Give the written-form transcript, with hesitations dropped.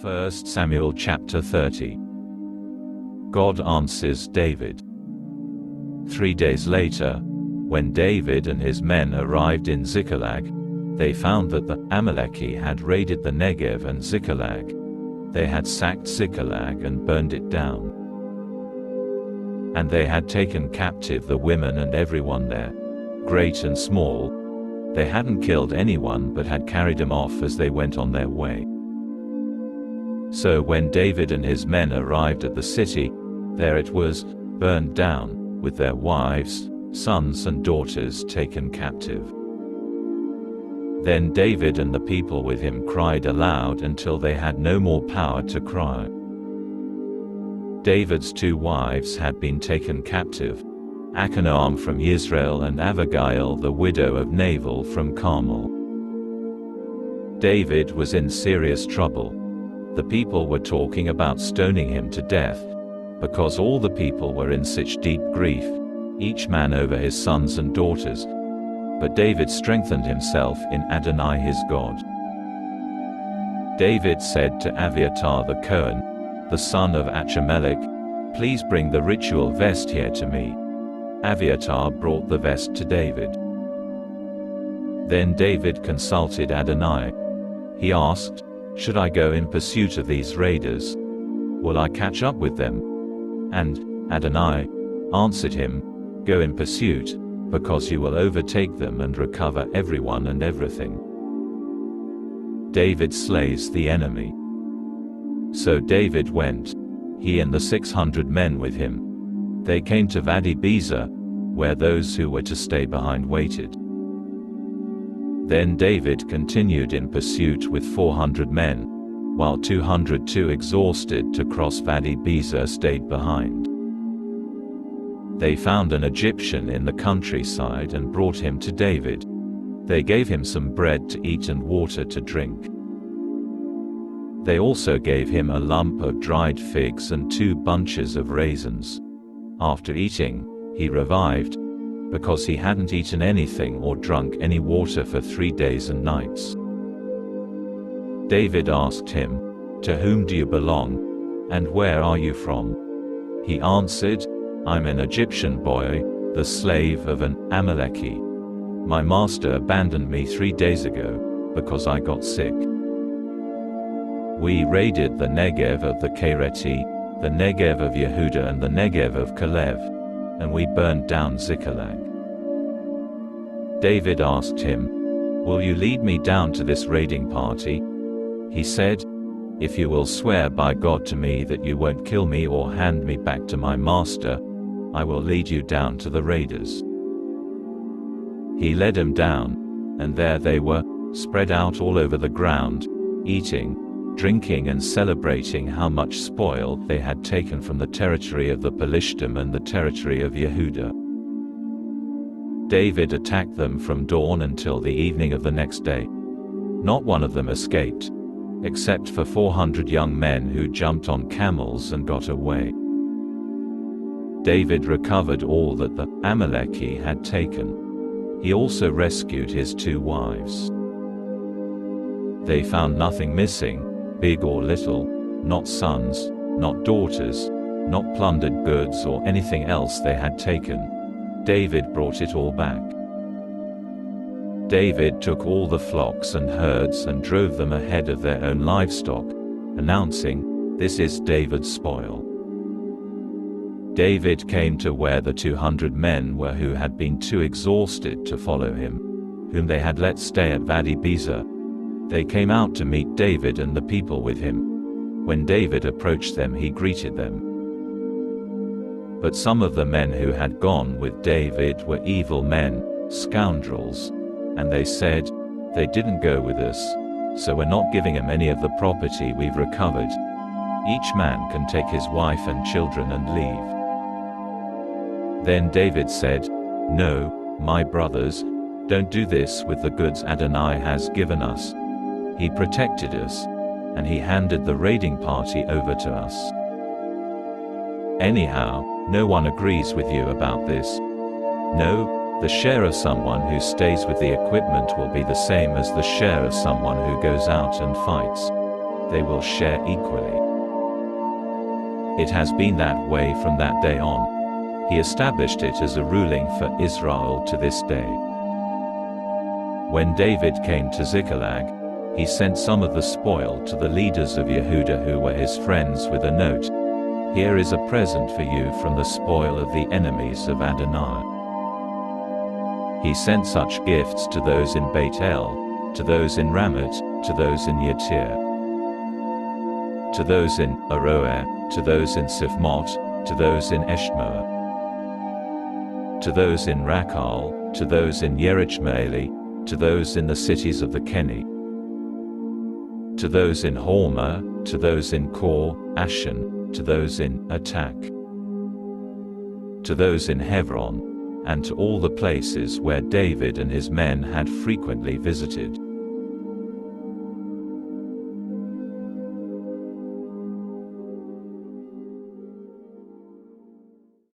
1 Samuel chapter 30. God answers David. 3 days later, when David and his men arrived in Ziklag, they found that the Amalekites had raided the Negev and Ziklag. They had sacked Ziklag and burned it down. And they had taken captive the women and everyone there, great and small. They hadn't killed anyone but had carried them off as they went on their way. So when David and his men arrived at the city, there it was, burned down, with their wives, sons and daughters taken captive. Then David and the people with him cried aloud until they had no more power to cry. David's 2 wives had been taken captive, Achinoam from Israel and Abigail the widow of Nabal from Carmel. David was in serious trouble. The people were talking about stoning him to death, because all the people were in such deep grief, each man over his sons and daughters. But David strengthened himself in Adonai his God. David said to Abiathar the Cohen, the son of Ahimelech, "Please bring the ritual vest here to me." Abiathar brought the vest to David. Then David consulted Adonai. He asked, "Should I go in pursuit of these raiders? Will I catch up with them?" And Adonai answered him, "Go in pursuit, because you will overtake them and recover everyone and everything." David slays the enemy. So David went, he and the 600 men with him. They came to Vadi Bezer, where those who were to stay behind waited. Then David continued in pursuit with 400 men, while 200 too exhausted to cross Vadi Bezer stayed behind. They found an Egyptian in the countryside and brought him to David. They gave him some bread to eat and water to drink. They also gave him a lump of dried figs and 2 bunches of raisins. After eating, he revived, because he hadn't eaten anything or drunk any water for 3 days and nights. David asked him, "To whom do you belong, and where are you from?" He answered, "I'm an Egyptian boy, the slave of an Amalekite. My master abandoned me 3 days ago, because I got sick. We raided the Negev of the Kereti, the Negev of Yehuda and the Negev of Kalev, and we burned down Ziklag." David asked him, "Will you lead me down to this raiding party?" He said, "If you will swear by God to me that you won't kill me or hand me back to my master, I will lead you down to the raiders." He led him down, and there they were, spread out all over the ground, eating, drinking and celebrating how much spoil they had taken from the territory of the Pelishtim and the territory of Yehuda. David attacked them from dawn until the evening of the next day. Not one of them escaped, except for 400 young men who jumped on camels and got away. David recovered all that the Amaleki had taken. He also rescued his 2 wives. They found nothing missing, big or little, not sons, not daughters, not plundered goods or anything else they had taken. David brought it all back. David took all the flocks and herds and drove them ahead of their own livestock, announcing, "This is David's spoil." David came to where the 200 men were who had been too exhausted to follow him, whom they had let stay at Vadi Bezer. They came out to meet David and the people with him. When David approached them, he greeted them. But some of the men who had gone with David were evil men, scoundrels, and they said, "They didn't go with us, so we're not giving him any of the property we've recovered. Each man can take his wife and children and leave." Then David said, "No, my brothers, don't do this with the goods Adonai has given us. He protected us, and he handed the raiding party over to us. Anyhow, no one agrees with you about this. No, the share of someone who stays with the equipment will be the same as the share of someone who goes out and fights." they will share equally. It has been that way from that day on. He established it as a ruling for Israel to this day. When David came to Ziklag, he sent some of the spoil to the leaders of Yehuda who were his friends with a note, "Here is a present for you from the spoil of the enemies of Adonai." He sent such gifts to those in Beit El, to those in Ramat, to those in Yatir, to those in Aroer, to those in Sifmot, to those in Eshmoa, to those in Rakal, to those in Yerichmeeli, to those in the cities of the Keni, to those in Hormah, to those in Kor, Ashan, to those in Atak, to those in Hebron, and to all the places where David and his men had frequently visited.